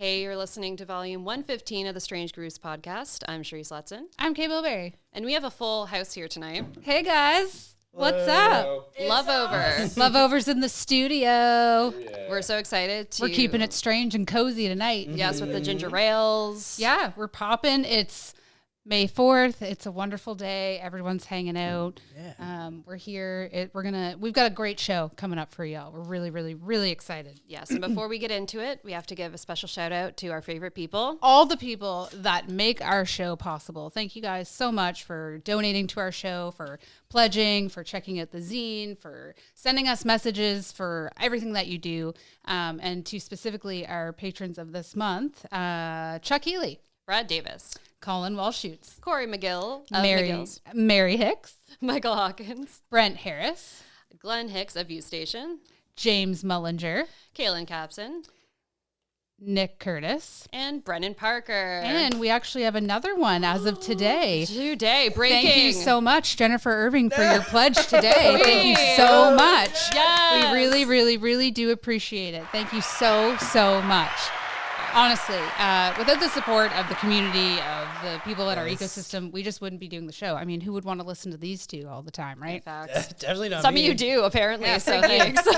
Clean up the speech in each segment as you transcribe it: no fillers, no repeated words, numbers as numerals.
Hey, you're listening to volume 115 of the Strange Grooves podcast. I'm Cherise Letson. I'm Kay Bilberry. And we have a full house here tonight. Hey, guys. What's up? Loveover. Loveover's in the studio. Yeah. We're so excited We're keeping it strange and cozy tonight. Yes, with the ginger ales. Yeah, we're popping. It's May 4th. It's a wonderful day. Everyone's hanging out. Yeah. We're here. We've got a great show coming up for y'all. We're really, really, really excited. Yes. And before we get into it, we have to give a special shout out to our favorite people. All the people that make our show possible. Thank you guys so much for donating to our show, for pledging, for checking out the zine, for sending us messages, for everything that you do. And to specifically our patrons of this month, Chuck Healy, Brad Davis, Colin Walshoots, Corey McGill, Mary Hicks, Michael Hawkins, Brent Harris, Glenn Hicks of U Station, James Mullinger, Kaylin Capson, Nick Curtis, and Brennan Parker. And we actually have another one as of today. Breaking. Thank you so much, Jennifer Irving, for your pledge today. Thank you so much. Yes. We really, really, really do appreciate it. Thank you so, so much. Honestly, without the support of the community, of the people in our ecosystem, we just wouldn't be doing the show. I mean, who would want to listen to these two all the time, right? Definitely not Some me. of you do, apparently, so thanks.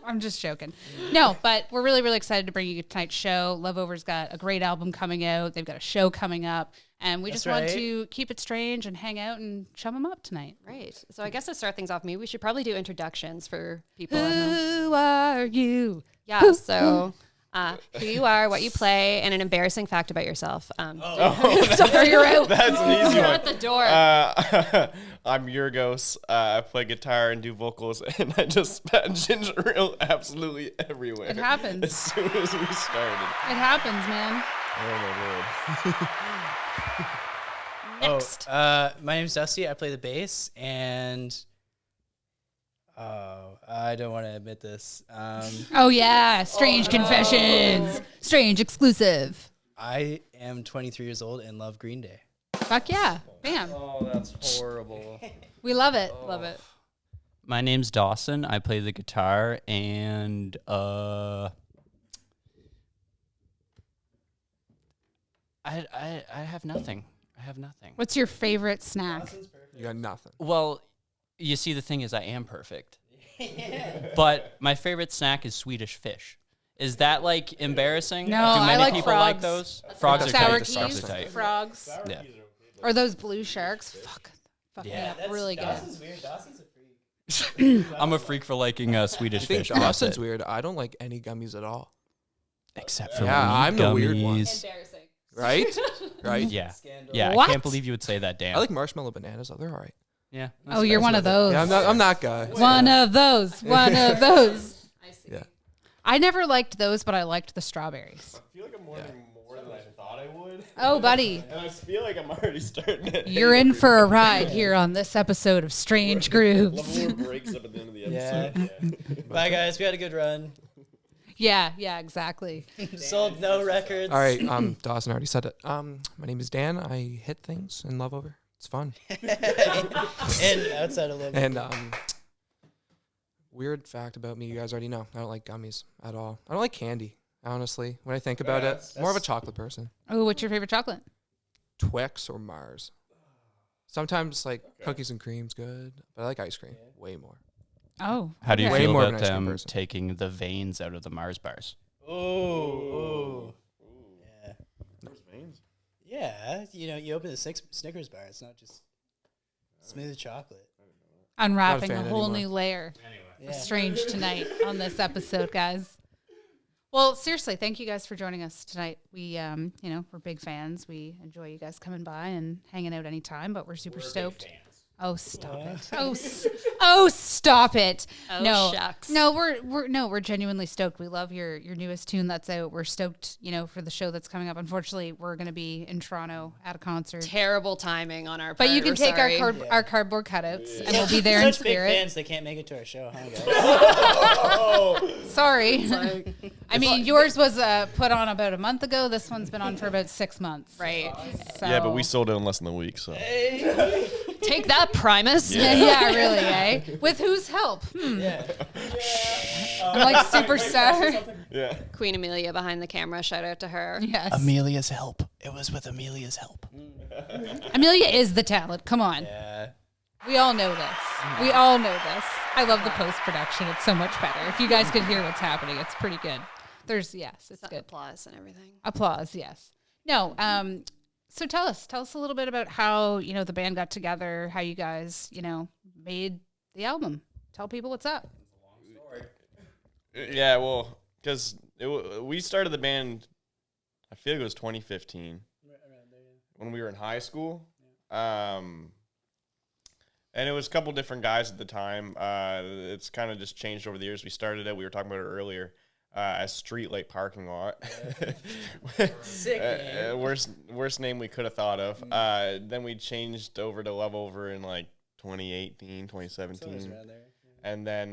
I'm just joking. No, but we're really, really excited to bring you tonight's show. Loveover's got a great album coming out. They've got a show coming up. And we just want to keep it strange and hang out and chum them up tonight. Right. So I guess to start things off, maybe we should probably do introductions for people. Who are you? Yeah, so... who you are, what you play, and an embarrassing fact about yourself. You're out. That's an easy one. At the door. I'm Yorgos. I play guitar and do vocals, and I just spat ginger ale absolutely everywhere. It happens. As soon as we started. It happens, man. Oh, my Lord. Next. My name's Dusty. I play the bass, and... I don't want to admit this. Oh, yeah. Strange confessions. Strange exclusive. I am 23 years old and love Green Day. Fuck yeah. Bam. Oh, that's horrible. We love it. Love it. My name's Dawson. I play the guitar, and I have nothing. What's your favorite snack? You got nothing. Well, you see, the thing is, I am perfect. But my favorite snack is Swedish fish. Is that, like, embarrassing? No, Do many I like people frogs. like those? Frogs are Sour tight. Frogs keys, are tight. frogs. Yeah. Or those blue sharks. Fuck me up. Really good. Dawson's weird. Dawson's a freak. I'm a freak for liking Swedish I think fish. That's Dawson's it. weird. I don't like any gummies at all. Except for Yeah, weed I'm the weird one. gummies. Embarrassing. Right? Right? Yeah. Scandal. Yeah, What? I can't believe you would say that, Dan. I like marshmallow bananas, though. They're all right. Yeah. Oh, you're one of those. Yeah, I'm that guy. One of those. One of those. I see. Yeah. I never liked those, but I liked the strawberries. I feel like I'm wanting more than I thought I would. Oh, buddy. And I feel like I'm already starting to... You're in for a ride here on this episode of Strange Grooves. Level breaks up at the end of the episode. Yeah. Bye, guys. We had a good run. Yeah, exactly. Sold no records. All right, Dawson already said it. My name is Dan. I hit things in Loveover. It's fun. And outside of Love. And weird fact about me, you guys already know. I don't like gummies at all. I don't like candy, honestly. When I think about it, more of a chocolate person. Oh, what's your favorite chocolate? Twix or Mars. Sometimes like cookies and cream's good, but I like ice cream way more. Oh. How do you Way feel more about of an ice cream them person. taking the veins out of the Mars bars? Oh. Yeah. There's veins. Yeah. You open the Snickers bar. It's not just smooth chocolate. Unwrapping Not a a fan whole anymore. new layer Yeah. of Strange tonight on this episode, guys. Well, seriously, thank you guys for joining us tonight. We, we're big fans. We enjoy you guys coming by and hanging out anytime, but we're super stoked. Oh, stop it. Oh, stop it. Oh, no. shucks. No, we're genuinely stoked. We love your newest tune that's out. We're stoked, for the show that's coming up. Unfortunately, we're going to be in Toronto at a concert. Terrible timing on our part. But you can We're take sorry. our cardboard cutouts and we'll be there in Such big spirit. fans, they can't make it to our show, huh, guys? Sorry. I mean, yours was put on about a month ago. This one's been on for about 6 months. Right. So, Yeah, but we sold it in less than a week, so... Take that, Primus. Yeah, really, eh? With whose help? Yeah. I'm like superstar. Yeah. Queen Amelia behind the camera. Shout out to her. Yes. Amelia's help. It was with Amelia's help. Amelia is the talent. Come on. Yeah. We all know this. We all know this. I love the post-production. It's so much better. If you guys could hear what's happening, it's pretty good. It's good. Applause and everything. Applause, yes. No, so tell us a little bit about how, the band got together, how you guys, made the album. Tell people what's up. Yeah, well, because we started the band, I feel like it was 2015, when we were in high school. And it was a couple different guys at the time. It's kind of just changed over the years. We started it, we were talking about it earlier, as Streetlight Parking Lot. Sick name. Worst name we could have thought of. Then we changed over to Loveover in like 2018, 2017. And then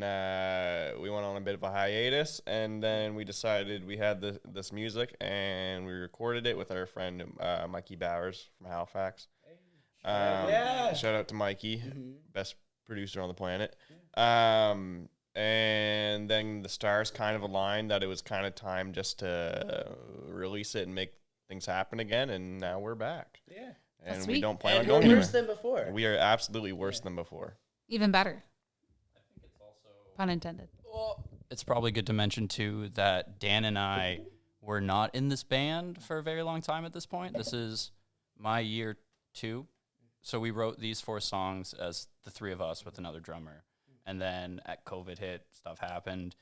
we went on a bit of a hiatus, and then we decided we had this music, and we recorded it with our friend Mikey Bowers from Halifax. Shout out to Mikey, best producer on the planet. And then the stars kind of aligned that it was kind of time just to release it and make things happen again, and now we're back. Yeah. And sweet. we don't plan on And going we're anywhere. worse than before. We are absolutely worse than before. Even better. Pun intended. It's probably good to mention too that Dan and I were not in this band for a very long time at this point. This is my year 2. So we wrote these 4 songs as the 3 of us with another drummer. And then at COVID hit, stuff happened.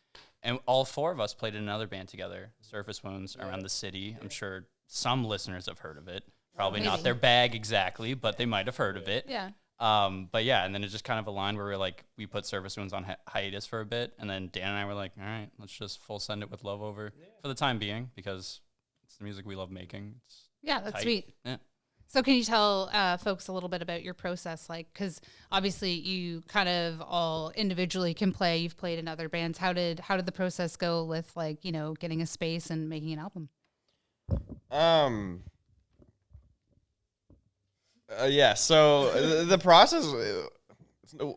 And all 4 of us played in another band together, Surface Wounds, around the city. I'm sure some listeners have heard of it. Probably not their bag exactly, but they might have heard of it. Yeah. But yeah, and then it just kind of aligned where we put Surface Wounds on hiatus for a bit. And then Dan and I were like, all right, let's just full send it with Loveover for the time being, because it's the music we love making. It's Yeah, that's tight. sweet. Yeah. So can you tell folks a little bit about your process? Because obviously you kind of all individually can play. You've played in other bands. How did the process go with getting a space and making an album? Yeah. So the process,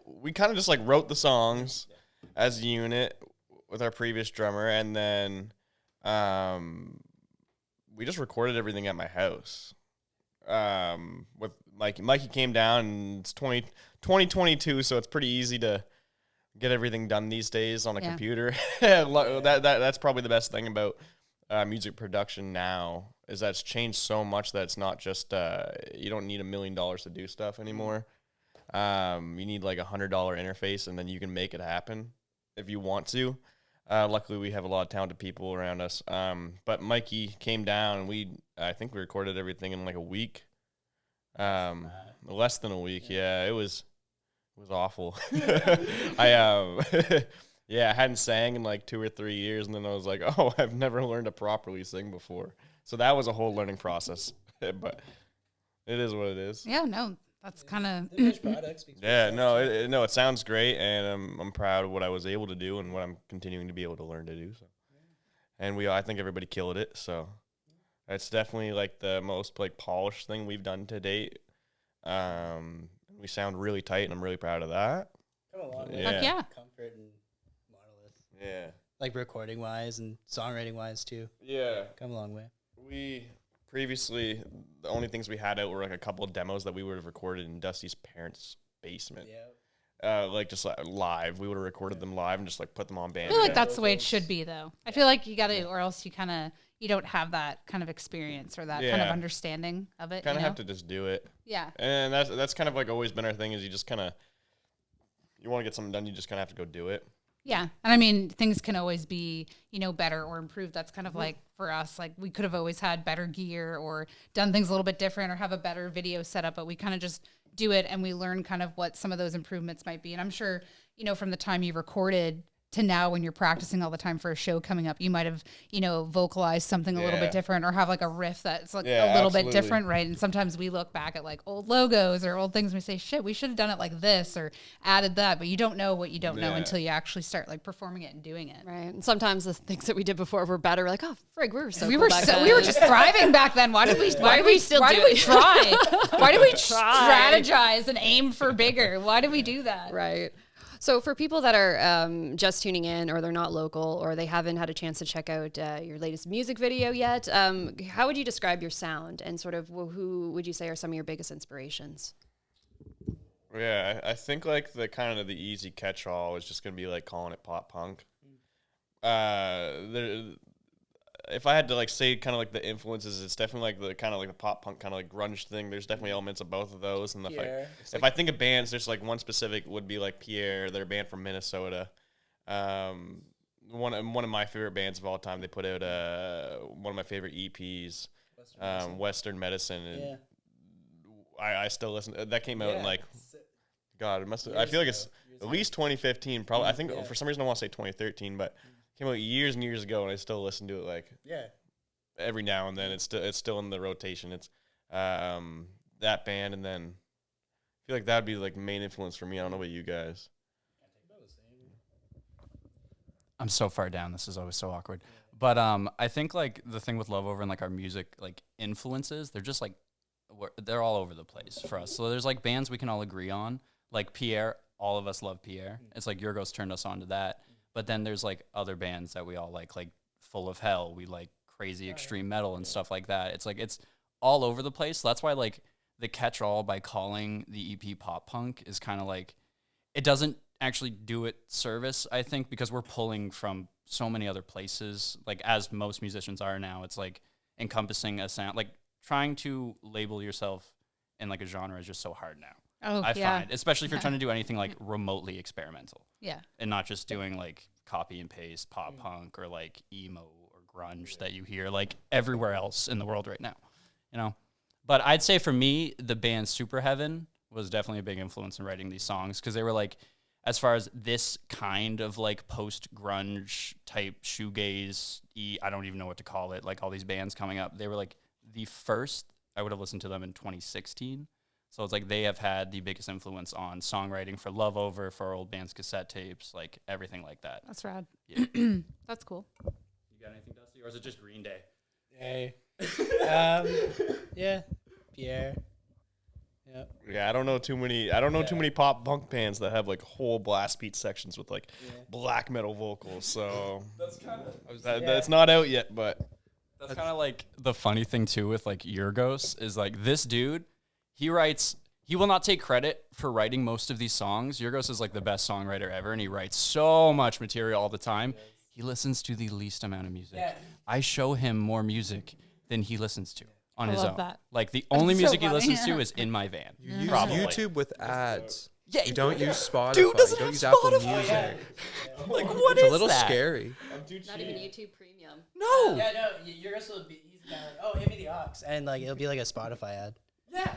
we kind of just wrote the songs as a unit with our previous drummer, and then we just recorded everything at my house. With Mikey came down, and it's 2022, so it's pretty easy to get everything done these days on a computer. That's probably the best thing about music production now, is that it's changed so much that it's not just you don't need $1 million to do stuff anymore. You need like $100 interface, and then you can make it happen if you want to. Luckily, we have a lot of talented people around us. But Mikey came down, and I think we recorded everything in like a week. Less than a week. Yeah, it was awful. I hadn't sang in like 2 or 3 years, and then I was like, oh, I've never learned to properly sing before. So that was a whole learning process. But it is what it is. Yeah, no, that's kind of The finished product speaks for Yeah, itself. no, it sounds great, and I'm proud of what I was able to do and what I'm continuing to be able to learn to do. So, and I think everybody killed it. So, it's definitely like the most polished thing we've done to date. We sound really tight, and I'm really proud of that. Come a long way. Yeah. Heck yeah. Comfort and monolith. Yeah, Like recording wise and songwriting wise too. yeah. Come a long way. We previously, the only things we had out were like a couple of demos that we would have recorded in Dusty's parents' basement. Yeah. Just live. We would have recorded them live and just put them on I band. feel like that's the way it should be, though. I feel like you got to, or else you don't have that kind of experience or that kind of Yeah. understanding of it. Kind of have to just do it. Yeah. And that's kind of always been our thing, is you just kind of, you want to get something done, you just kind of have to go do it. Yeah. And I mean, things can always be, better or improved. That's kind of like for us, we could have always had better gear or done things a little bit different or have a better video setup, but we kind of just do it and we learn kind of what some of those improvements might be. And I'm sure, from the time you recorded to now when you're practicing all the time for a show coming up, you might have, vocalized something a little bit different or have like a riff that's like a little bit different, right? And sometimes we look back at like old logos or old things and we say, shit, we should have done it like this or added that, but you don't know what you don't know until you actually start like performing it and doing it. Right. And sometimes the things that we did before were better. We're like, oh, frig, we were so we cool were back so, then. we were just thriving back then. Why did we still do it? Why did we try? Why did we strategize and aim for bigger? Why did we do that? Right. So for people that are just tuning in or they're not local or they haven't had a chance to check out your latest music video yet, how would you describe your sound and sort of who would you say are some of your biggest inspirations? Yeah, I think like the kind of the easy catch-all is just going to be like calling it pop punk. If I had to like say kind of like the influences, it's definitely like the kind of like the pop punk kind of like grunge thing. There's definitely elements of both of those. And if I think of bands, there's like one specific would be like Pierre. They're a band from Minnesota. One of my favorite bands of all time. They put out one of my favorite EPs, Western Medicine. And I still listen. That came out in like, God, it must. I feel like it's at least 2015. Probably. I think for some reason I want to say 2013, but. Came out years and years ago, and I still listen to it like every now and then. It's still in the rotation. It's that band, and then I feel like that would be like the main influence for me. I don't know about you guys. I'm so far down. This is always so awkward. But I think like the thing with Loveover and like our music like influences, they're just like they're all over the place for us. So there's like bands we can all agree on, like Pierre. All of us love Pierre. It's like Yorgos turned us on to that. But then there's like other bands that we all like Full of Hell. We like crazy extreme metal and stuff like that. It's like it's all over the place. So that's why like the catch-all by calling the EP pop punk is kind of like it doesn't actually do it service, I think, because we're pulling from so many other places. Like as most musicians are now, it's like encompassing a sound. Like trying to label yourself in like a genre is just so hard now. I find, especially if you're trying to do anything like remotely experimental. Yeah. And not just doing like copy and paste pop punk or like emo or grunge that you hear like everywhere else in the world right now, But I'd say for me, the band Super Heaven was definitely a big influence in writing these songs because they were like, as far as this kind of like post-grunge type shoegaze, I don't even know what to call it, like all these bands coming up, they were like the first, I would have listened to them in 2016. So it's like they have had the biggest influence on songwriting for Loveover, for our old band's cassette tapes, like everything like that. That's rad. Yeah. That's cool. You got anything, Dusty, or is it just Green Day? Hey. Yeah. Pierre. Yep. Yeah, I don't know too many pop punk bands that have like whole blast beat sections with like black metal vocals. So that's not out yet, but that's kind of like the funny thing too with like Yorgos is like this dude. He will not take credit for writing most of these songs. Yorgos is like the best songwriter ever, and he writes so much material all the time. He listens to the least amount of music. Yeah. I show him more music than he listens to on his own. That. Like the only music he listens to is in my van. You use YouTube with ads. Yeah, you don't use Spotify. Dude doesn't you don't have use Spotify. Apple Music. Like what it's is a little that? scary. Not even YouTube Premium. No. Yeah, no. You're also he's kind of like, give me the aux, and like it'll be like a Spotify ad. Yeah.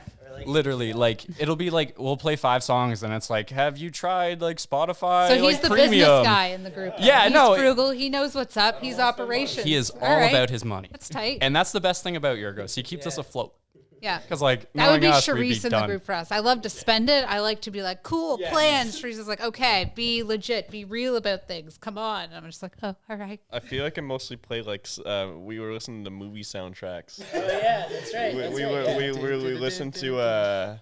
Literally, like it'll be like we'll play 5 songs, and it's like, have you tried like Spotify? So he's like, the premium? business guy in the group. Yeah, he's no, frugal. He knows what's up. He's operations. He is all about his money. That's tight. And that's the best thing about Yorgos. He keeps us afloat. Yeah. Because like that would be us, we'd Charisse in done. the group for us. I love to spend it. I like to be like, cool plans. Charisse is like, okay, be legit, be real about things. Come on. And I'm just like, oh, all right. I feel like I mostly play like we were listening to movie soundtracks. Oh yeah, that's right. We listened to the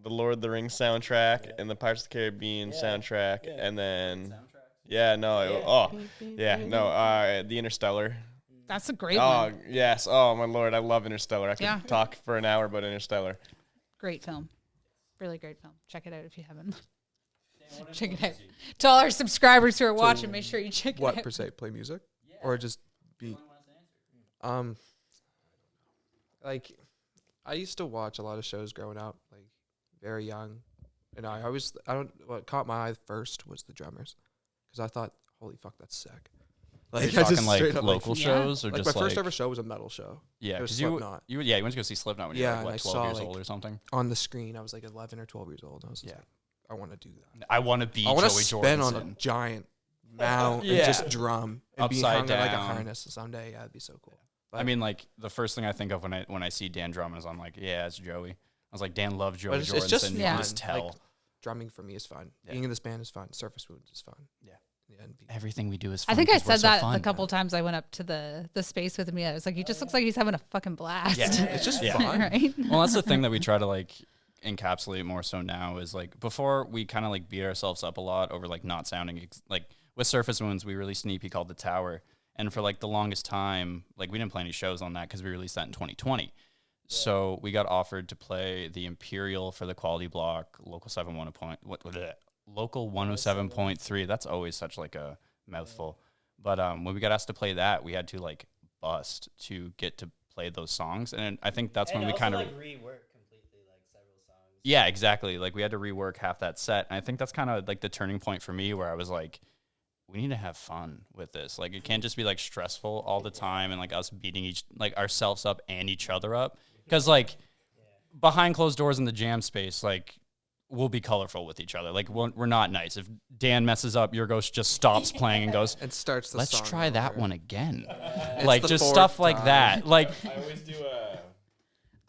Lord of the Rings soundtrack and the Pirates of the Caribbean soundtrack, and then the Interstellar. That's a great one. Oh yes! Oh my Lord, I love Interstellar. I could talk for an hour about Interstellar. Great film, really great film. Check it out if you haven't. Check it out. To all our subscribers who are watching, make sure you check it out. What per se? Play music or just be? Like I used to watch a lot of shows growing up, like very young, and what caught my eye first was the drummers, because I thought, holy fuck, that's sick. Like you're talking like local shows or like just my first ever show was a metal show. Yeah, because you went to go see Slipknot when you were like 12 years old or something. On the screen, I was like 11 or 12 years old. And I was like, I want to do that. I want to be. I want to Joey spin Jordison on a giant mount and just drum and be Upside hung on like a down. harness someday. Yeah, it'd be so cool. I mean, like the first thing I think of when I see Dan drum is I'm like, yeah, it's Joey. I was like, Dan loves Joey But it's just Jordanson. You fun. can just tell. Like, drumming for me is fun. Yeah. Being in this band is fun. Surface Wounds is fun. Yeah. And Everything we do is fun. I think I 'cause we're said so that fun. a couple times. I went up to the space with Amelia. I was like, he just looks like he's having a fucking blast. Yeah. it's just Yeah. fun. Right? Well, that's the thing that we try to like encapsulate more so now is like before we kind of like beat ourselves up a lot over like not sounding like with Surface Wounds, we released an EP called The Tower. And for like the longest time, like we didn't play any shows on that because we released that in 2020. So we got offered to play the Imperial for the Quality Block, Local 107.3. That's always such like a mouthful. But when we got asked to play that, we had to like bust to get to play those songs. And I think that's when we kind of rework completely like several songs. yeah, exactly. Like we had to rework half that set. And I think that's kind of like the turning point for me where I was like, we need to have fun with this. Like it can't just be like stressful all the time and like us beating ourselves up and each other up. Cause like behind closed doors in the jam space, like we'll be colorful with each other. Like we're not nice. If Dan messes up, your ghost just stops playing and goes, And starts the let's song try that over. one again. It's Like the just fourth stuff like time. that. Like I always do a.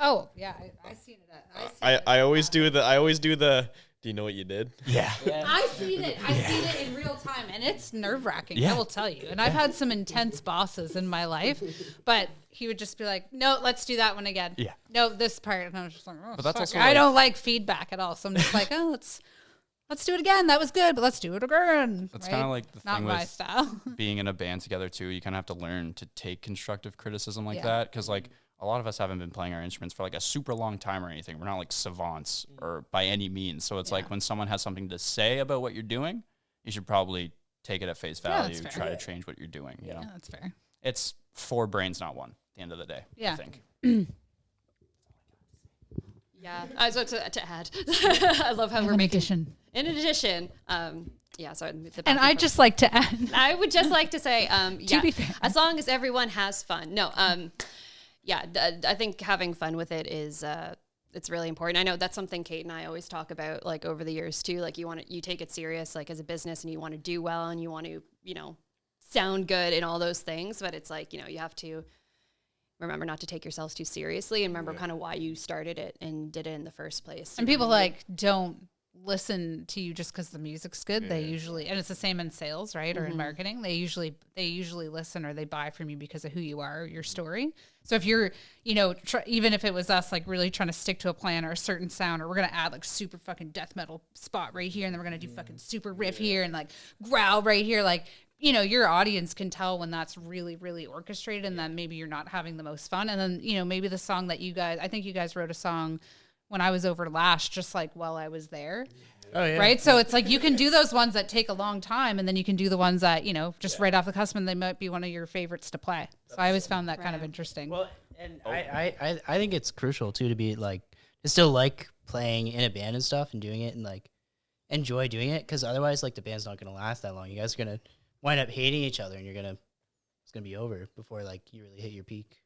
Oh yeah, I seen it. I always do the. Do you know what you did? yeah. I seen it. I seen it in real time, and it's nerve wracking. Yeah. I will tell you. And I've had some intense bosses in my life, but he would just be like, "No, let's do that one again." Yeah. No, this part, and I was just like, "Oh, But that's fuck." also I like- don't like feedback at all, so I'm just like, "Oh, let's do it again. That was good, but let's do it again." That's right? kind of like the Not thing my with style. being in a band together too. You kind of have to learn to take constructive criticism like Yeah. that because like a lot of us haven't been playing our instruments for like a super long time or anything. We're not like savants or by any means. So it's like when someone has something to say about what you're doing, you should probably take it at face Yeah, value, that's fair. try to change what you're doing. You know, Yeah, that's fair. it's 4 brains, not one. At the end of the day, Yeah. I think. Yeah. So to add, I love how we're In making. addition, In addition, yeah. Sorry. and I'd just like to add. I would just like to say, yeah, be fair. as long as everyone has fun. No, yeah, I think having fun with it is, it's really important. I know that's something Kate and I always talk about, like over the years too. Like you take it serious, like as a business, and you want to do well, and you want to, sound good and all those things. But it's like, you have to remember not to take yourselves too seriously, and remember kind of why you started it and did it in the first place. And people like don't listen to you just because the music's good. They usually, and it's the same in sales, right, or in marketing. They usually listen or they buy from you because of who you are, or your story. So if you're, even if it was us like really trying to stick to a plan or a certain sound, or we're gonna add like super fucking death metal spot right here, and then we're gonna do fucking super riff here and like growl right here, like. Your audience can tell when that's really, really orchestrated and that maybe you're not having the most fun. And then, maybe the song that I think you guys wrote a song when I was over last, just like while I was there. Oh yeah. Right. So it's like you can do those ones that take a long time, and then you can do the ones that, just right off the cusp, and they might be one of your favorites to play. So I always found that kind of interesting. Well, and I think it's crucial too to be like to still like playing in a band and stuff and doing it and like enjoy doing it, because otherwise like the band's not gonna last that long. You guys are gonna wind up hating each other, and it's gonna be over before like you really hit your peak.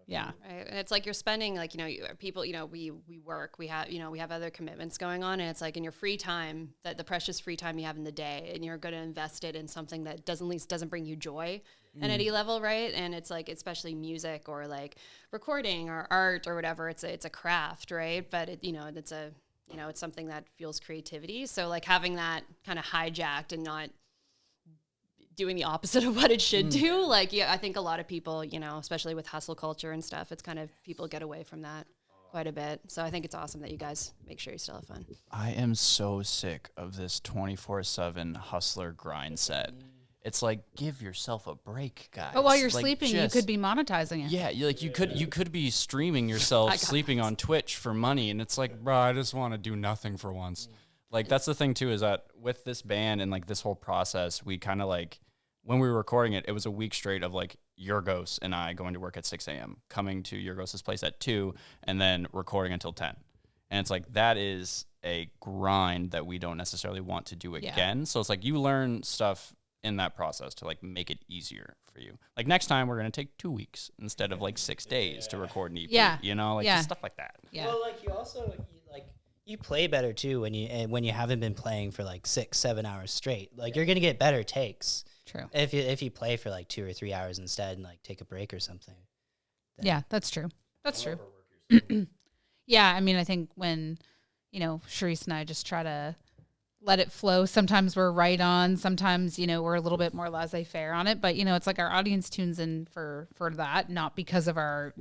Yeah. Right. And it's like you're spending like, people, we work, we have other commitments going on, and it's like in your free time, that the precious free time you have in the day, and you're going to invest it in something that doesn't bring you joy at any level. Right. And it's like, especially music or like recording or art or whatever, it's a craft. Right. But it's it's something that fuels creativity. So like having that kind of hijacked and not doing the opposite of what it should do. Like, I think a lot of people, especially with hustle culture and stuff, it's kind of people get away from that quite a bit. So I think it's awesome that you guys make sure you still have fun. I am so sick of this 24/7 hustler grind set. It's like, give yourself a break, guys. But while you're Like, sleeping, you could be monetizing it. Yeah, you could be streaming yourself sleeping on Twitch for money, and it's like, bro, I just want to do nothing for once. Like that's the thing too, is that with this band and like this whole process, we kind of like when we were recording it, it was a week straight of like Yorgos and I going to work at 6 a.m., coming to Yorgos' place at 2, and then recording until 10. And it's like that is a grind that we don't necessarily want to do again. So it's like you learn stuff in that process to like make it easier for you. Like next time we're gonna take 2 weeks instead of like 6 days to record an EP. Yeah. Like just stuff like that. Yeah. Well, like you also you play better too when you haven't been playing for like 6-7 hours straight. Like you're gonna get better takes. True. If you play for like 2 or 3 hours instead and like take a break or something. Yeah, that's true. That's true. Yeah, I mean, I think when, Sharice and I just try to let it flow. Sometimes we're right on. Sometimes, we're a little bit more laissez-faire on it. But, it's like our audience tunes in for that, not because of our,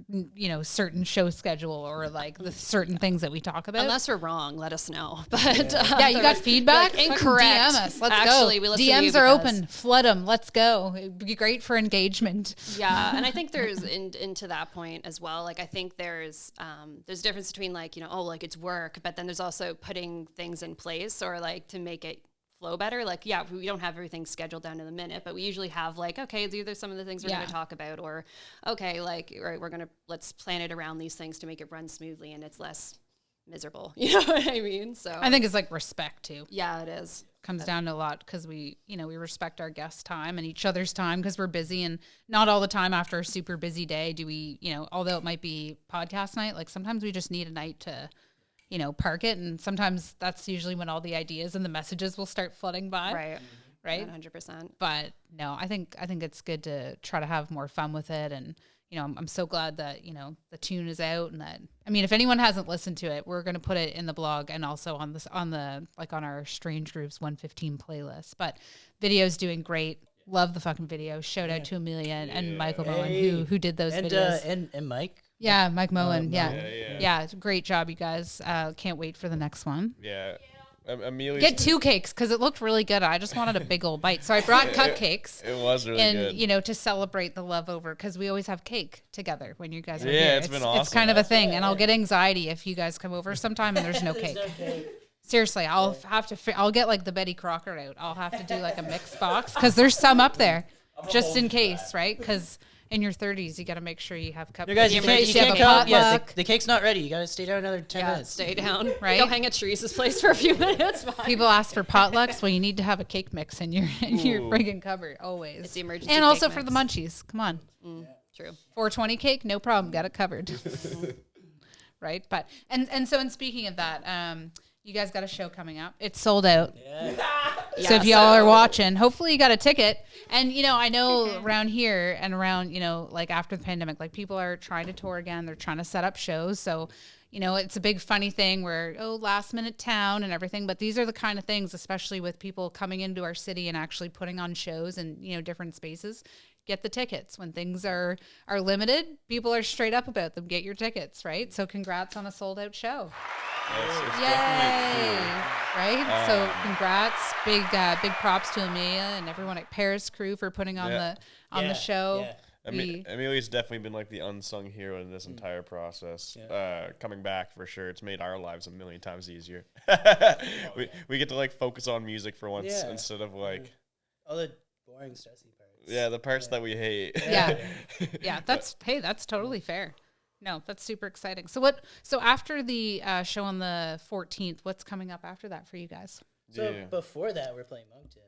certain show schedule or like the certain things that we talk about. Unless we're wrong, let us know. But yeah, you got feedback? Like, incorrect. DM us. Let's Actually, go. we listen to you DMs are because- open. Flood them. Let's go. It'd be great for engagement. Yeah, and I think there's into that point as well. Like I think there's a difference between like like it's work, but then there's also putting things in place or like to make it flow better. Like we don't have everything scheduled down to the minute, but we usually have like these are some of the things we're going to talk about, or like right, let's plan it around these things to make it run smoothly and it's less miserable. You know what I mean? So I think it's like respect too. Yeah, it is. Comes down to a lot because we respect our guests' time and each other's time because we're busy, and not all the time after a super busy day do we, although it might be podcast night, like sometimes we just need a night to, park it. And sometimes that's usually when all the ideas and the messages will start flooding by. Right. Right. 100%. But no, I think it's good to try to have more fun with it. And, I'm so glad that, the tune is out and that, I mean, if anyone hasn't listened to it, we're going to put it in the blog and also on our Strange Grooves 115 playlist. But video's doing great. Love the fucking video. Shout out to Amelia and Michael Moen who did those videos. And Mike. Yeah, Mike Moen. Yeah, great job, you guys. Can't wait for the next one. Yeah. Amelia. Get 2 cakes because it looked really good. I just wanted a big old bite, so I brought cupcakes. It was really good. And to celebrate the Loveover because we always have cake together when you guys are here. Yeah, it's been awesome. It's kind of a thing, and I'll get anxiety if you guys come over sometime and there's no cake. Seriously, I'll have to. I'll get like the Betty Crocker out. I'll have to do like a mixed box because there's some up there, just in case, right? Because in your 30s, you got to make sure you have cupcakes. You guys, you can't come. Yeah, the cake's not ready. You got to stay down another 10 minutes. Stay down. Right? Go hang at Teresa's place for a few minutes. Fine. People ask for potlucks. Well, you need to have a cake mix in your friggin' cupboard always. It's the emergency and cake also mix. for the munchies. Come on. True. 420 cake, no problem. Got it covered. Right? But and so in speaking of that, you guys got a show coming up. It's sold out. So if y'all are watching, hopefully you got a ticket. And, I know around here and around, like after the pandemic, like people are trying to tour again. They're trying to set up shows. So, it's a big funny thing where, last minute town and everything. But these are the kind of things, especially with people coming into our city and actually putting on shows in, different spaces. Get the tickets. When things are limited, people are straight up about them. Get your tickets, right? So congrats on a sold out show. It's Yay! definitely cool. Right? So congrats. Big props to Amelia and everyone at Paris Crew for putting on the show. Yeah. Amelia's definitely been like the unsung hero in this entire process. Coming back for sure, it's made our lives a million times easier. we get to like focus on music for once instead of like all the boring, stressy parts. Yeah, the parts that we hate. Yeah. That's totally fair. No, that's super exciting. So after the show on the 14th, what's coming up after that for you guys? So before that, we're playing Moncton.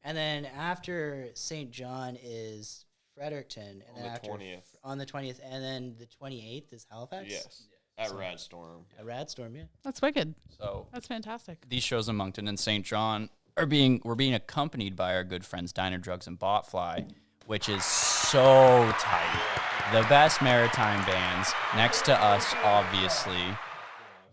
And then after St. John is Fredericton. And then after 20th. On the 20th. And then the 28th is Halifax? Yes. At Radstorm. At Radstorm, yeah. That's wicked. So That's fantastic. these shows in Moncton and St. John we're being accompanied by our good friends Diner Drugs and Botfly, which is so tight. The best maritime bands next to us, obviously.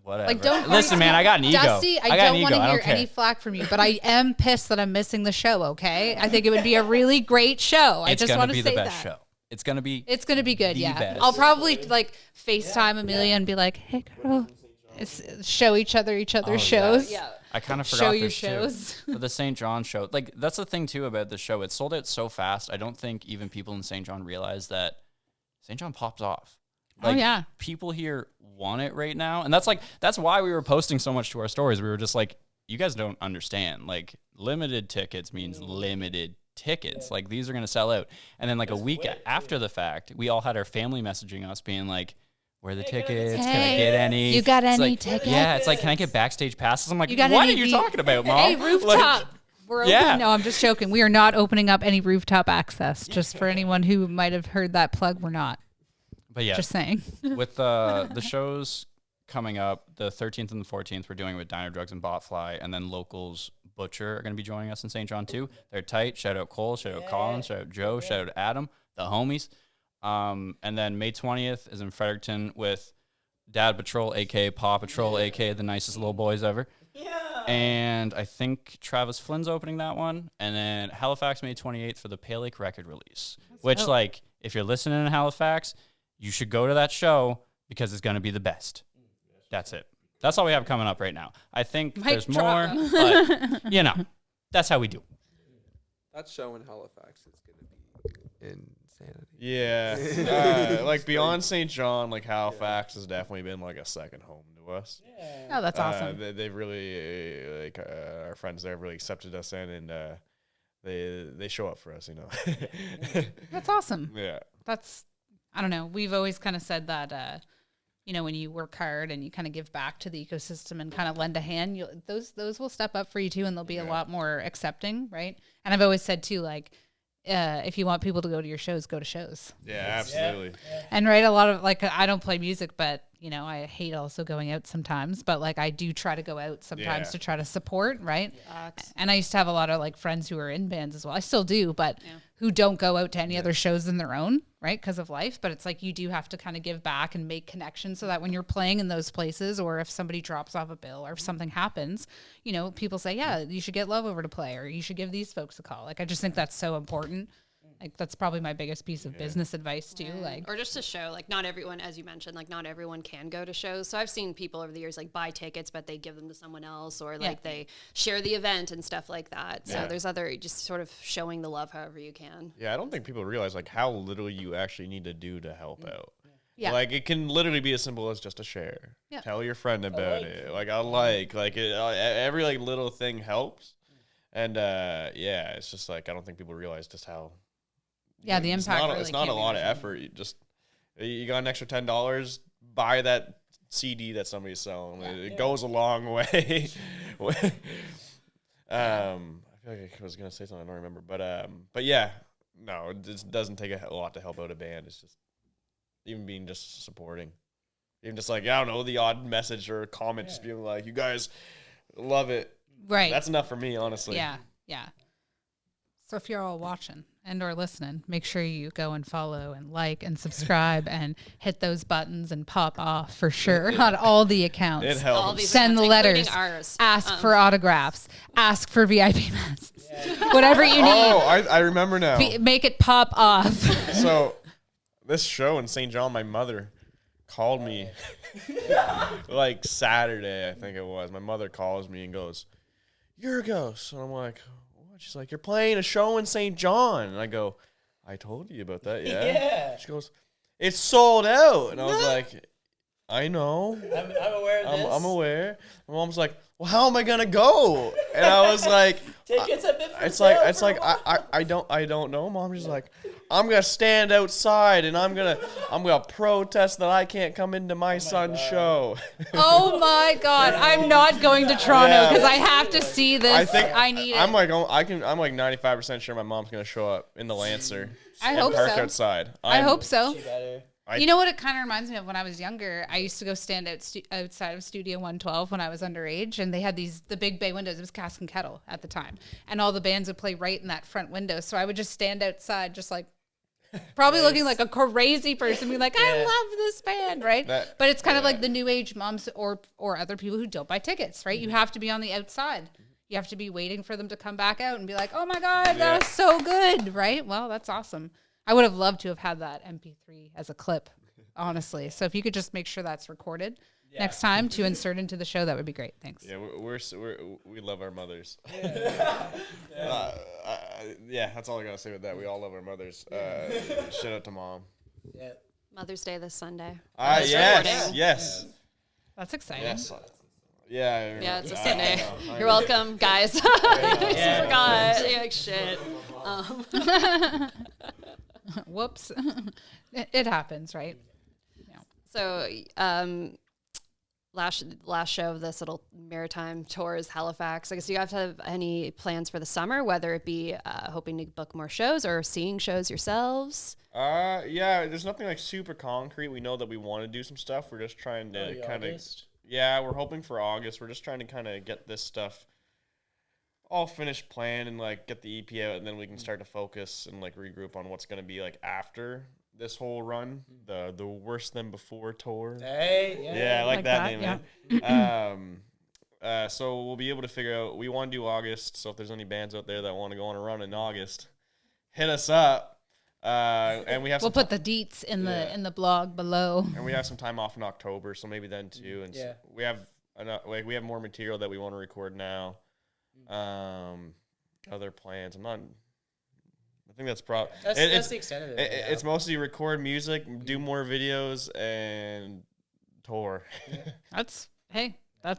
Whatever. Like, don't listen, man. I got an ego. Dusty, I got don't an want ego. to I hear don't care. any flack from you, but I am pissed that I'm missing the show. Okay, I think it would be a really great show. I It's just gonna want to be say the best that. show. It's gonna be. It's gonna be good. the Yeah, best. I'll probably like FaceTime Amelia and be like, "Hey, girl." Show each other shows. Yeah. I kind of Show forgot your this shows. too. For the St. John show. Like, that's the thing too about the show. It sold out so fast. I don't think even people in St. John realize that St. John pops off. Like, yeah. People here want it right now. And that's why we were posting so much to our stories. We were just like, you guys don't understand. Like, limited tickets means limited tickets. Like, these are going to sell out. And then like a week after the fact, we all had our family messaging us being like, where are the tickets? Can I get any? You got It's any like, tickets? Yeah, it's like, can I get backstage passes? I'm like, You got what any are you V- talking about, Mom? Hey, rooftop. Like, We're opening. No, I'm just joking. We are not opening up any rooftop access. Just for anyone who might have heard that plug, we're not. but yeah, Just saying. with the shows coming up the 13th and the 14th. We're doing it with Diner Drugs and Botfly, and then Locals Butcher are going to be joining us in St. John too. They're tight. Shout out Cole, shout out Colin, shout out Joe, shout out Adam, the homies. And then May 20th is in Fredericton with Dad Patrol, aka Paw Patrol, aka the nicest little boys ever. Yeah. And I think Travis Flynn's opening that one. And then Halifax May 28th for the Pale Lake record release. Which, like, if you're listening in Halifax, you should go to that show because it's going to be the best. That's it. That's all we have coming up right now. I think there's more, but, you know, that's how we do. That show in Halifax is going to be insanity. Yeah. Like, beyond St. John, like, Halifax has definitely been, like, a second home to us. Oh, that's awesome. They've really, like, our friends there have really accepted us in, and they show up for us, you know. That's awesome. Yeah. That's, I don't know. We've always kind of said that, you know, when you work hard and you kind of give back to the ecosystem and kind of lend a hand, those will step up for you too, and they'll be a lot more accepting, right? And I've always said too, like, if you want people to go to your shows, go to shows. Yeah, absolutely. Yeah. And right, a lot of, like, I don't play music, but, you know, I hate also going out sometimes, but, like, I do try to go out sometimes to try to support, right? And I used to have a lot of, like, friends who are in bands as well. I still do, but who don't go out to any other shows than their own, right? Because of life. But it's like you do have to kind of give back and make connections so that when you're playing in those places, or if somebody drops off a bill or if something happens, you know, people say, yeah, you should get Loveover to play, or you should give these folks a call. Like, I just think that's so important. Like, that's probably my biggest piece of business advice too. Like, or just to show, like, not everyone, as you mentioned, like, not everyone can go to shows. So I've seen people over the years, like, buy tickets, but they give them to someone else, or like they share the event and stuff like that. So there's other, just sort of showing the love however you can. Yeah, I don't think people realize, like, how little you actually need to do to help out. Yeah. Like, it can literally be as simple as just a share. Yeah. Tell your friend about it. Like, every, like, little thing helps. And, it's just, like, I don't think people realize just how... Yeah, the impact. It's not a lot of effort. You got an extra $10, buy that CD that somebody's selling. It goes a long way. I feel like I was gonna say something, I don't remember. But yeah, no, it doesn't take a lot to help out a band. It's just even being just supporting, even just like, I don't know, the odd message or comment, just being like, you guys love it. Right. That's enough for me, honestly. Yeah. So if you're all watching and or listening, make sure you go and follow and like and subscribe and hit those buttons and pop off for sure on all the accounts. It helps. Send the letters. Ask for autographs. Ask for VIP passes. Whatever you need. Oh, I remember now. Make it pop off. So this show in St. John, my mother called me like Saturday, I think it was. My mother calls me and goes, "You're a ghost." And I'm like, she's like, "You're playing a show in St. John." And I go, "I told you about that, yeah." She goes, "It's sold out." And I was like, "I know. I'm aware of this. I'm aware." My mom's like, "Well, how am I gonna go?" And I was like, "Tickets have been for it's like I don't know." Mom's just like, "I'm gonna stand outside and I'm gonna protest that I can't come into my son's show." Oh my God! I'm not going to Toronto because I have to see this. I need it. I'm like 95% sure my mom's gonna show up in the Lancer. I hope park so. outside. I hope so. She better. You know what it kind of reminds me of? When I was younger, I used to go stand outside of Studio 112 when I was underage, and they had the big bay windows. It was Cask and Kettle at the time, and all the bands would play right in that front window. So I would just stand outside, just like probably looking like a crazy person, being like, "I love this band," right? But it's kind of like the new age moms or other people who don't buy tickets, right? You have to be on the outside. You have to be waiting for them to come back out and be like, "Oh my God, that was so good," right? Well, that's awesome. I would have loved to have had that MP3 as a clip, honestly. So if you could just make sure that's recorded next time to insert into the show, that would be great. Thanks. Yeah, we love our mothers. That's all I gotta say with that. We all love our mothers. Shout out to Mom. Yeah. Mother's Day this Sunday. Yes. That's exciting. Yes. Yeah. Yeah, it's a Sunday. You're welcome, guys. I forgot. Yeah, shit. Whoops. It happens, right? Yeah. So, last show of this little maritime tour is Halifax. I guess do you have any plans for the summer, whether it be hoping to book more shows or seeing shows yourselves? Yeah, there's nothing like super concrete. We know that we want to do some stuff. We're just trying to kind of, yeah, we're hoping for August. We're just trying to kind of get this stuff all finished, planned, and like get the EP out, and then we can start to focus and like regroup on what's gonna be like after this whole run, the Worse Than Before tour. Hey, Yeah, I like that name, man. So we'll be able to figure out, we want to do August, so if there's any bands out there that want to go on a run in August, hit us up. And we have We'll put the deets in the blog below. and we have some time off in October, so maybe then too. And so we have we have more material that we want to record now. Other plans. I think that's That's the extent of it. It's mostly record music, do more videos, and tour. That's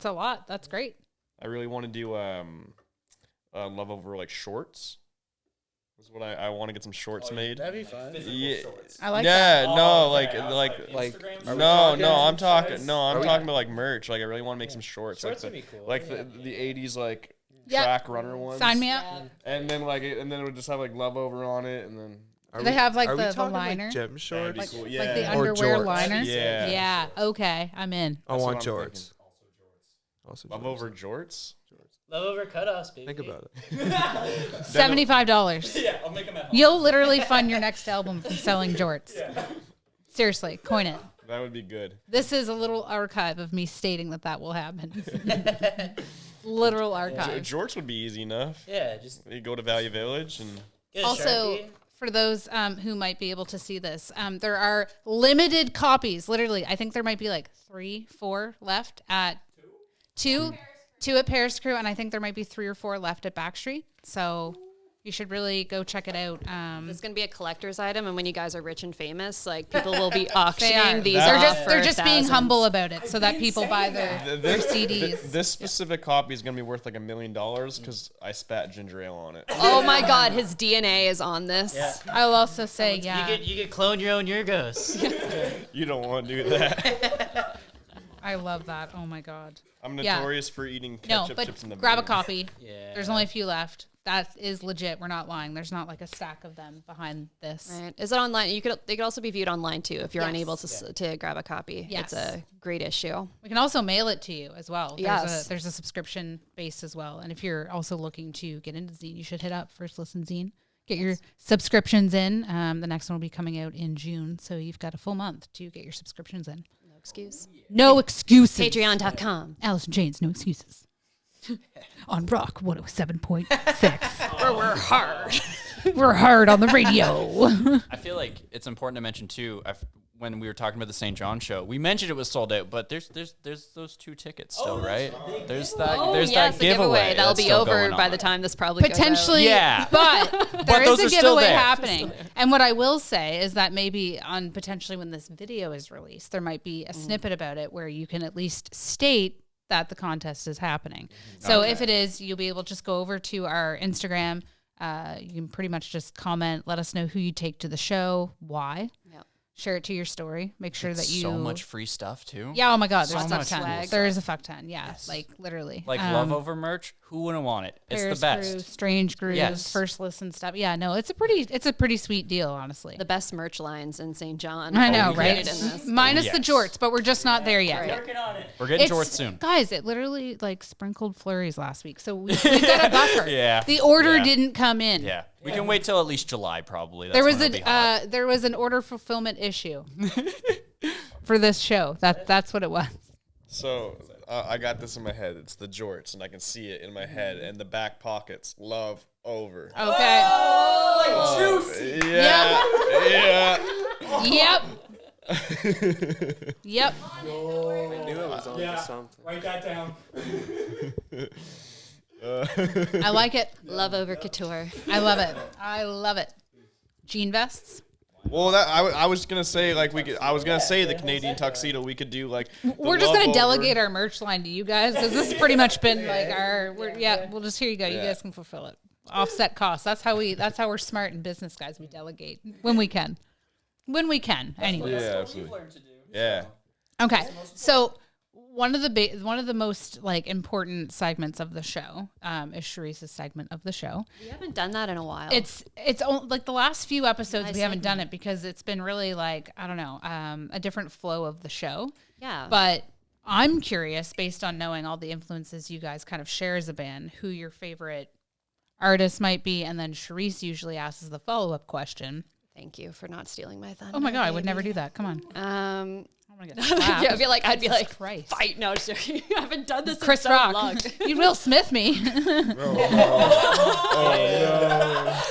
a lot. That's great. I really want to do Loveover like shorts. Is what I want to get some shorts made. That'd be fun. Yeah, I like yeah, that. no, Like I'm talking about like merch. Like I really want to make some shorts. Shorts like would be cool. Like the 80s like Yeah. track runner ones. Sign me up. And then it would just have like Loveover on it, and then Do they have like are we the talking liner? like gym shorts? That'd be cool. Like Yeah. the Or underwear jorts. liners? Yeah. Yeah. Okay. I'm in. I That's want what I'm jorts. Also jorts. Loveover jorts. Loveover cutoffs, baby. Think about it. $75. Yeah, I'll make them at home. You'll literally fund your next album from selling jorts. Seriously, coin it. That would be good. This is a little archive of me stating that will happen. Literal archive. Jorts would be easy enough. Yeah, just You go to Value Village and get a Also, Sharpie. for those who might be able to see this, there are limited copies. Literally, I think there might be like 3, 4 left at two at Paris Crew, and I think there might be 3 or 4 left at Backstreet. So you should really go check it out. It's going to be a collector's item, and when you guys are rich and famous, like people will be They are. auctioning these. They're off just for being thousands. humble about it, so that people buy their CDs. This specific copy is going to be worth like $1 million because I spat ginger ale on it. Oh my God, his DNA is on this. Yeah. I'll also say, yeah, You get clone your own Yurgos. You don't want to do that. I love that. Oh my God. I'm Yeah. notorious for eating No, ketchup but chips in the grab a bin. copy. Yeah. There's only a few left. That is legit. We're not lying. There's not like a stack of them behind this. Right. Is it online? They could also be viewed online too if you're Yes. unable to grab a copy. Yes. It's a great issue. We can also mail it to you as well. There's Yes. there's a subscription base as well. And if you're also looking to get into Zine, you should hit up First Listen Zine. Get your subscriptions in. The next one will be coming out in June. So you've got a full month to get your subscriptions in. No excuse. No excuses. Patreon.com. Alice and Jane's No Excuses. On Rock 107.6. Where we're hard. We're hard on the radio. I feel like it's important to mention too. When we were talking about the St. John show, we mentioned it was sold out, but there's those 2 tickets still, right? There's that Yes, that the giveaway. That'll that's be still over going by on. the time this probably Potentially, Yeah. but there those is are a still giveaway there. happening. And what I will say is that maybe on potentially when this video is released, there might be a snippet about it where you can at least state that the contest is happening. So if it is, you'll be able to just go over to our Instagram. You can pretty much just comment, let us know who you take to the show, why. Yep. Share it to your story. Make sure that you so much free stuff too. Yeah, oh my God, there's So a fuck much ton. swag. There is a fuck ton. Yeah, like literally. Like Loveover merch. Who wouldn't want it? It's Paris the best. Crew, Strange Grooves, Yes. First Listen stuff. Yeah, no, it's a pretty sweet deal, honestly. The best merch lines in St. John. I know, are right? included in this. Minus the Yes. jorts, but we're just not there yet. Right. We're getting jorts soon. Guys, it literally like sprinkled flurries last week, so we've got a buffer. Yeah. The order Yeah. didn't come in. Yeah, we can wait till at least July probably. That's There was when it'll be hot. there was an order fulfillment issue for this show. That's what it was. So I got this in my head. It's the jorts, and I can see it in my head. And the back pockets, love over. Okay. Yeah, yeah. Yep. Yep. I knew it was on to something. Write that down. I like it. Love over couture. I love it. I love it. Jean vests. Well, that I was gonna say like I was gonna say the Canadian tuxedo. We could do like. We're just gonna delegate our merch line to you guys because this has pretty much been like our. We'll just here you go. You Yeah. guys can fulfill it. Offset costs. That's how we're smart in business, guys. We delegate when we can. When we can. Anyway. Yeah, absolutely. Yeah. Okay. So one of the most like important segments of the show is Sharice's segment of the show. We haven't done that in a while. It's like the last few episodes Nice we haven't done segment. it because it's been really like, I don't know, a different flow of the show. Yeah. But I'm curious, based on knowing all the influences you guys kind of share as a band, who your favorite artist might be, and then Sharice usually asks the follow-up question. Thank you for not stealing my thunder. Oh my god, I would baby. never do that. Come on. Um, I'm gonna get slapped. yeah, I'd be like, Christ. fight. No, sorry. I haven't done this Chris in so Rock. long. You Will Smith me.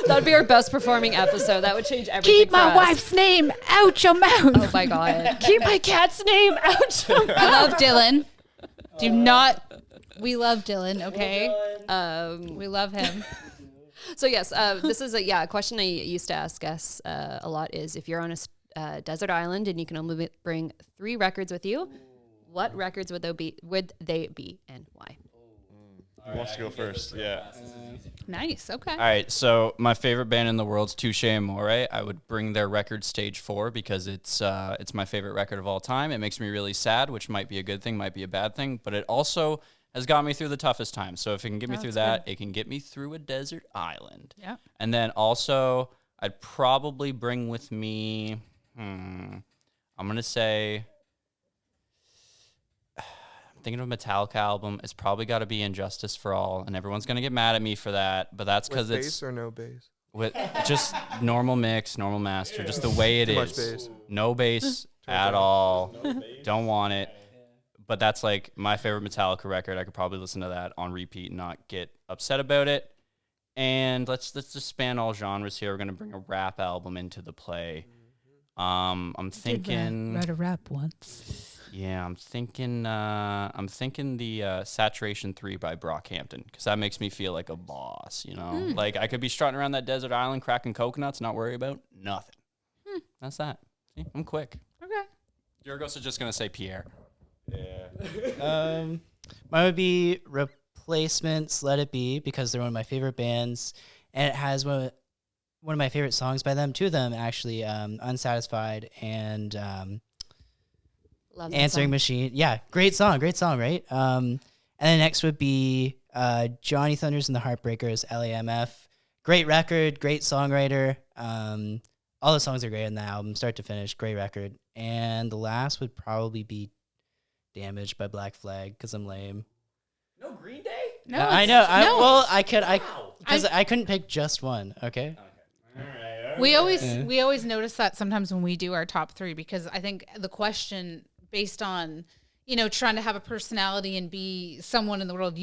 That'd be our best performing episode. That would change everything. Keep for my us. wife's name out your mouth. Oh my god. Keep my cat's name out. I love Dylan. Do not. We love Dylan. Okay. We love him. So yes, this is a question I used to ask guests a lot. Is if you're on a desert island and you can only bring 3 records with you, what records would they be, and why? Who wants to go first? Yeah. Nice. Okay. All right, so my favorite band in the world's Touche Amore. I would bring their record Stage 4 because it's my favorite record of all time. It makes me really sad, which might be a good thing, might be a bad thing, but it also has got me through the toughest times. So if it can get me through that, it can get me through a desert island. Yeah. And then also, I'd probably bring with me, I'm going to say, I'm thinking of a Metallica album. It's probably got to be Injustice for All, and everyone's going to get mad at me for that, but that's because With it's bass or no bass? with just normal mix, normal master, just the way it Too much is. bass. No bass at all. Don't want it. But that's like my favorite Metallica record. I could probably listen to that on repeat and not get upset about it. And let's just span all genres here. We're gonna bring a rap album into the play. I'm thinking. Write a rap once. Yeah, I'm thinking the Saturation 3 by Brockhampton, because that makes me feel like a boss, you know? Like I could be strutting around that desert island cracking coconuts, not worry about nothing. That's that. See, I'm quick. Okay. Yorgos is just going to say Pierre. Yeah. Mine would be Replacements, Let It Be, because they're one of my favorite bands, and it has one of my favorite songs by them, 2 of them actually, Unsatisfied and Love that Answering song. Machine. Yeah, great song, right? And then next would be Johnny Thunders and the Heartbreakers, LAMF. Great record, great songwriter. All the songs are great on the album, start to finish, great record. And the last would probably be Damaged by Black Flag, because I'm lame. No Green Day? No, I it's- know. no. Because I couldn't pick just one. Okay. We always notice that sometimes when we do our top 3, because I think the question based on, you know, trying to have a personality and be someone in the world,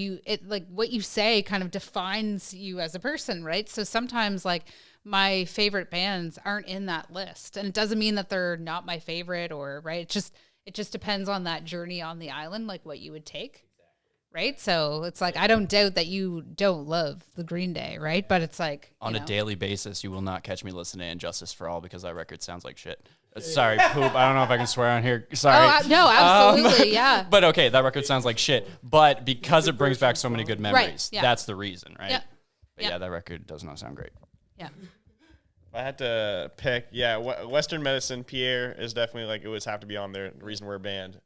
like what you say kind of defines you as a person, right? So sometimes like my favorite bands aren't in that list, and it doesn't mean that they're not my favorite or right. It just depends on that journey on the island, like what you would take. Right. So it's like, I don't doubt that you don't love the Green Day. Right. But it's like On you a know. daily basis, you will not catch me listening to Injustice for All, because that record sounds like shit. Sorry, poop. I don't know if I can swear on here. Sorry. No, absolutely. Yeah. But okay, that record sounds like shit. But because it brings back so many good memories, yeah. that's the reason, right? Yeah. But Yeah. yeah, that record does not sound great. Yeah. If I had to pick, Western Medicine, Pierre is definitely like, it would have to be on there. The reason we're a band.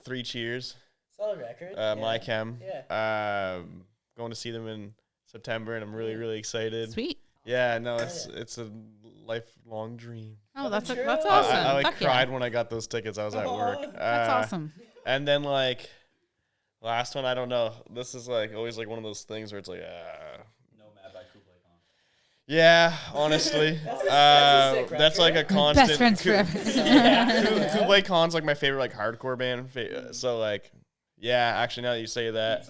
3 Cheers. Solid record. My Chem. Going to see them in September, and I'm really, really excited. Sweet. Yeah, no, it's a lifelong dream. Oh, that's awesome. I like Fuck yeah. cried when I got those tickets. I was at work. That's awesome. And then like last one, I don't know. This is like always like one of those things where it's like, yeah, honestly, that's like a constant. Best friends forever. Kublai Khan's like my favorite like hardcore band. So like, yeah, actually now that you say that,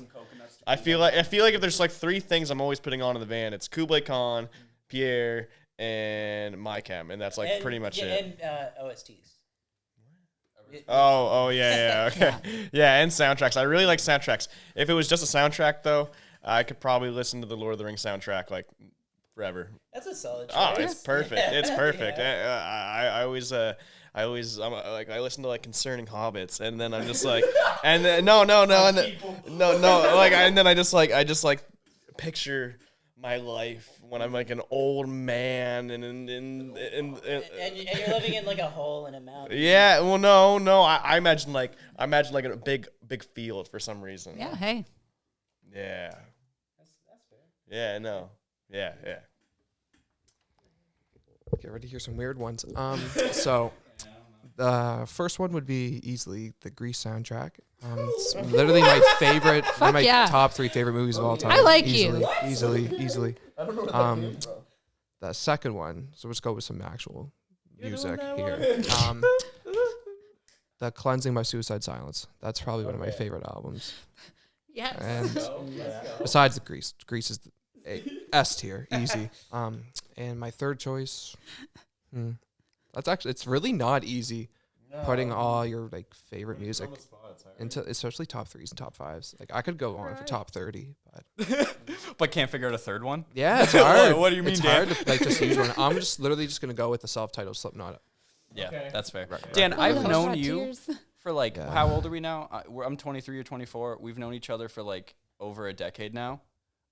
I feel like if there's like 3 things I'm always putting on in the van, it's Kublai Khan, Pierre, and My Chem, and that's like pretty much it. And OSTs. Oh yeah, okay. Yeah, and soundtracks. I really like soundtracks. If it was just a soundtrack though, I could probably listen to the Lord of the Rings soundtrack like forever. That's a solid choice. Oh, it's perfect. Yeah. It's perfect. Yeah. I always like I listen to like Concerning Hobbits, and then I'm just like, and then no, and then I just like picture my life when I'm like an old man And you're living in like a hole in a mountain. yeah. Well, no. I imagine like a big field for some reason. Yeah. Hey. Yeah. That's fair. Yeah. No. Yeah. Get ready to hear some weird ones. So the first one would be easily the Grease soundtrack. It's literally my favorite, one of my top 3 favorite movies of all time. I like Easily. The second one, so let's go with some actual music here. The Cleansing by Suicide Silence. That's probably one of my favorite albums. Yes. And besides the Grease is S tier, easy. And my third choice, it's really not easy putting all your like favorite music into, especially top 3s and top 5s. Like I could go on for top 30, but But can't figure out a third one? yeah, it's hard. What do you mean, It's Dan? hard to like just use one. I'm just literally just gonna go with the self-titled Slipknot. Yeah, that's fair. Right. Dan, Oh, I've those known hot you tears. for like, Yeah. how old are we now? I'm 23 or 24. We've known each other for like over a decade now.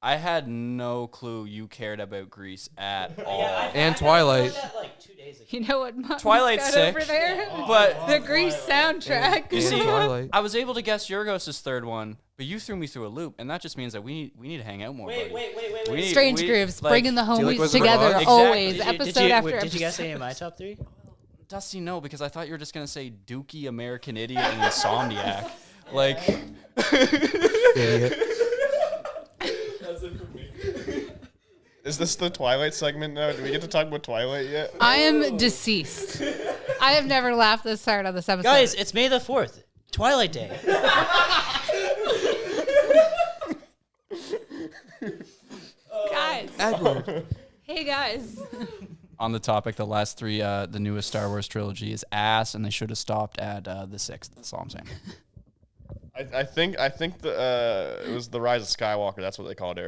I had no clue you cared about Grease at all. And Twilight. Like 2 days ago. You know what? Mom's Twilight's got sick. over there. But The Grease soundtrack. You see, Twilight. I was able to guess Yorgos' third one, but you threw me through a loop, and that just means that we need to hang out more. buddy. Wait. We- Strange we- grooves, like, bringing the do you like homies Wizard of together Oz? always, Exactly. episode after Did episode. you guys say in my top 3? Dusty, no, because I thought you were just gonna say Dookie, American Idiot, and Insomniac. Like, Idiot. Is this the Twilight segment now? Do we get to talk about Twilight yet? I am deceased. I have never laughed this hard on this episode. Guys, it's May the 4th. Twilight Day. guys. Edward. Hey guys. on the topic, the last 3, the newest Star Wars trilogy is ass, and they should have stopped at the 6th. That's all I'm saying. I think it was The Rise of Skywalker. That's what they called it,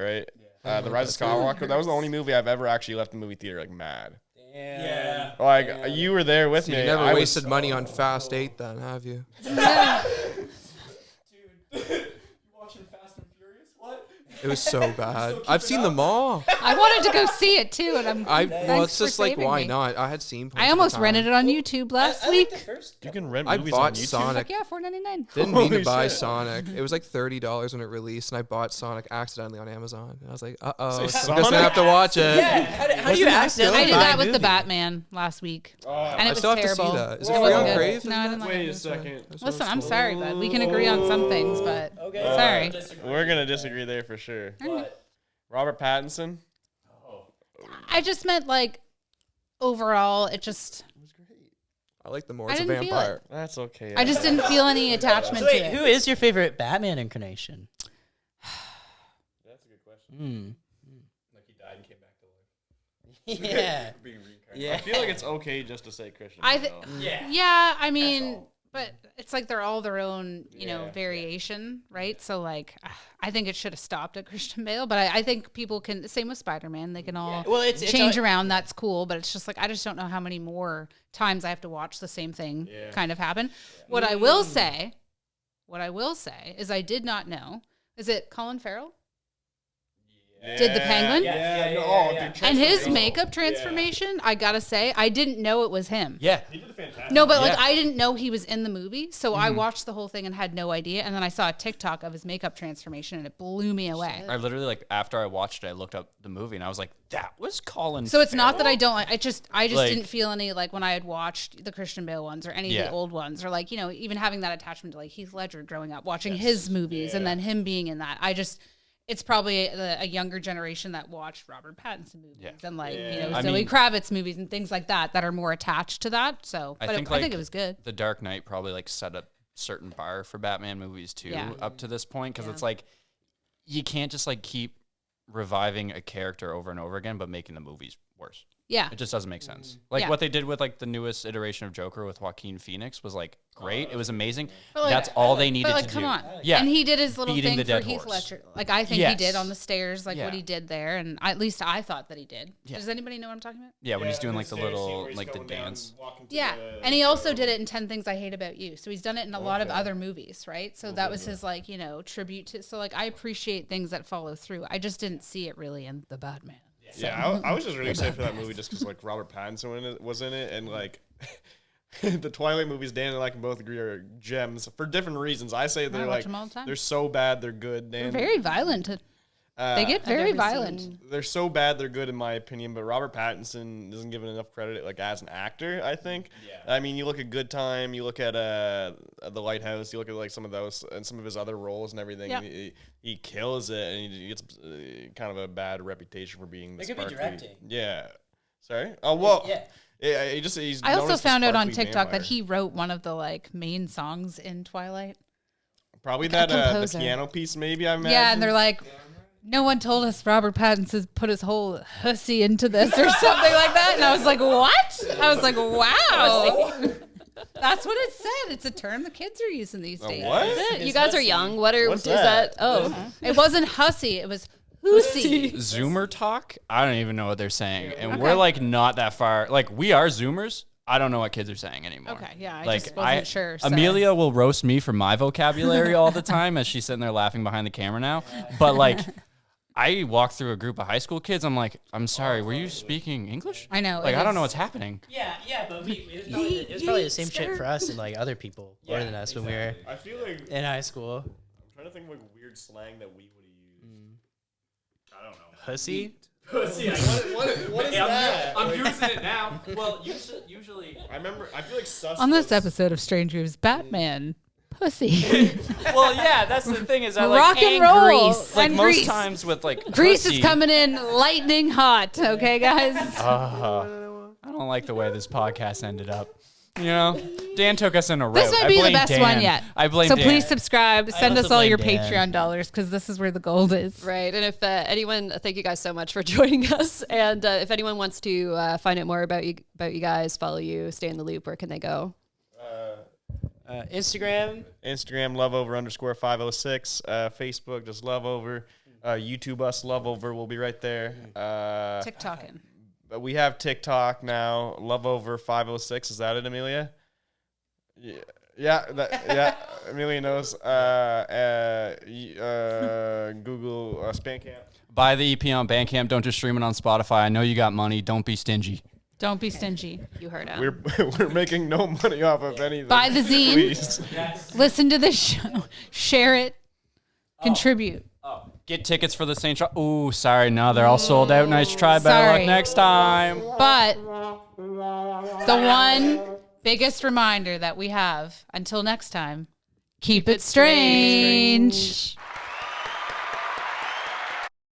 right? The Rise of Skywalker. That was the only movie I've ever actually left the movie theater like mad. Yeah. Like you were there with So me. you never I was wasted money on Fast 8 then, have you? It was so bad. I've seen them all. I wanted to go see it too, and Well, thanks it's for just like, saving why me. not? I had seen. I almost rented it on YouTube last week. You can rent I movies bought on YouTube. Sonic. Fuck yeah, $4.99. Didn't mean to Holy buy shit. Sonic. It was like $30 when it released, and I bought Sonic accidentally on Amazon. And I was like, Say uh-oh, I'm Sonic? gonna have to watch it. How do you accidentally I did buy that a with the movie? Batman last week, and I it was still have to see terrible. that. Is it It free wasn't on good. Crave? No, I didn't like Wait a it. second. Listen, I'm sorry, bud. We can agree on some things, but sorry. We're gonna disagree there for sure. Robert Pattinson. I just meant like overall, it just. I like the more I as a didn't feel vampire. That's okay. I just didn't feel any attachment Wait, to it. who is your favorite Batman incarnation? That's a good question. Like he died and came back to life. Yeah. Being reincarnated. Yeah. I feel like it's okay just to say Christian. I Bale. Yeah, I mean, but it's like they're all their own, Yeah. variation, right? So like, I think it should have stopped at Christian Bale, but I think people can. Same with Spider-Man, they can all Well, it's change around. That's cool, but it's just like I just don't know how many more times I have to watch the same thing Yeah. kind of happen. What I will say is I did not know. Is it Colin Farrell? Did the Penguin? Yeah. Oh, dude, And his transformation. makeup transformation, I gotta say, I didn't know it was him. Yeah. He did a fantastic. No, but like Yeah. I didn't know he was in the movie, so I watched the whole thing and had no idea. And then I saw a TikTok of his makeup transformation, and it blew me away. I literally, like, after I watched it, I looked up the movie, and I was like, that was Colin So it's not that Farrell? I don't like. I just Like- didn't feel any like when I had watched the Christian Bale ones or any of Yeah. the old ones, or like even having that attachment to like Heath Ledger growing up, watching his movies, and then him being in that. It's probably a younger generation that watched Robert Pattinson movies and like I Zoe mean- Kravitz movies and things like that are more attached to that. So, I but think, I think like, it was good. The Dark Knight probably like set a certain bar for Batman movies too Yeah. up to this point because Yeah. it's like you can't just like keep reviving a character over and over again but making the movies worse. Yeah. It just doesn't make sense. Like Yeah. what they did with like the newest iteration of Joker with Joaquin Phoenix was like great. It was amazing. But, like, That's all they needed But like, to come do. on. Yeah. And he did his little Beating thing the for dead Heath horse. Ledger. Like I think he did Yes. on the stairs, like Yeah. what he did there, and at least I thought that he did. Yeah. Does anybody know what I'm talking about? Yeah, when he's doing like the little like the dance. Yeah, and he also did it in 10 Things I Hate About You. So he's done it in a lot of other movies, right? So that was his like, tribute to. So like I appreciate things that follow through. I just didn't see it really in The Batman. Yeah, I was just really excited for that movie just because like Robert Pattinson was in it, and like the Twilight movies, Dan and I can both agree are gems for different reasons. I say they're watch like them all the time. they're so bad they're good. They're Dan, very violent. They get very violent. they're so bad they're good in my opinion. But Robert Pattinson isn't given enough credit like as an actor. I think. Yeah. I mean, you look at Good Time, you look at The Lighthouse, you look at like some of those and some of his other roles and everything. Yep. He kills it, and he gets kind of a bad reputation for being the It could be sparkly. directing. Yeah. Sorry. Oh well. Yeah. He's I also known as the found out on sparkly TikTok vampire. that he wrote one of the like main songs in Twilight. Probably that the composer. piano piece, maybe. I imagine. Yeah, and they're like, no one told us Robert Pattinson put his whole hussy into this or something like that. And I was like, what? I was like, wow. That's what it said. It's a term the kids are using these days. what? Is it? You guys are young. What are What's is that? that? Oh, It wasn't hussy. It was hussy. Zoomer talk? I don't even know what they're saying. And we're like not that far. Like we are Zoomers. I don't know what kids are saying anymore. Okay, yeah, I like, just wasn't sure. So. Amelia will roast me for my vocabulary all the time as she's sitting there laughing behind the camera now. But like, I walk through a group of high school kids. I'm like, I'm sorry, were you speaking English? I know. Like, it I don't is- know what's happening. Yeah, but it was probably the same shit for us and like other people more than us when we were I feel like in high school. I'm trying to think of like weird slang that we would have used. I don't know. Pussy? What is that? I'm using it now. Well, usually. I remember. I feel like sus. On this was- episode of Strangers, Batman, pussy. Well, yeah, that's the thing is I Rock and roll. Like And most Grease. times with like Grease is pussy, coming in lightning hot. Okay, guys. I don't like the way this podcast ended up. You know, Dan took us in a route. This might I be the blame best Dan. one yet. I blame So Dan. please subscribe. Send us also all your blame Dan. Patreon dollars because this is where the gold is. right. And if anyone, thank you guys so much for joining us. And if anyone wants to find out more about you guys, follow you, stay in the loop, where can they go? Instagram. Loveover _506. Facebook just Loveover. YouTube us Loveover. We'll be right there. TikToking. But we have TikTok now. Loveover 506. Is that it, Amelia? Yeah. Amelia knows. Google Spancamp. Buy the EP on Bandcamp. Don't just stream it on Spotify. I know you got money. Don't be stingy. Don't be stingy. You heard him. We're making no money off of anything. Buy the zine. Please. Listen to this show. Share it. Contribute. Get tickets for the St. Charles. Ooh, sorry. No, they're all sold out. Nice try. Better Sorry. luck next time. But the one biggest reminder that we have until next time, keep it strange.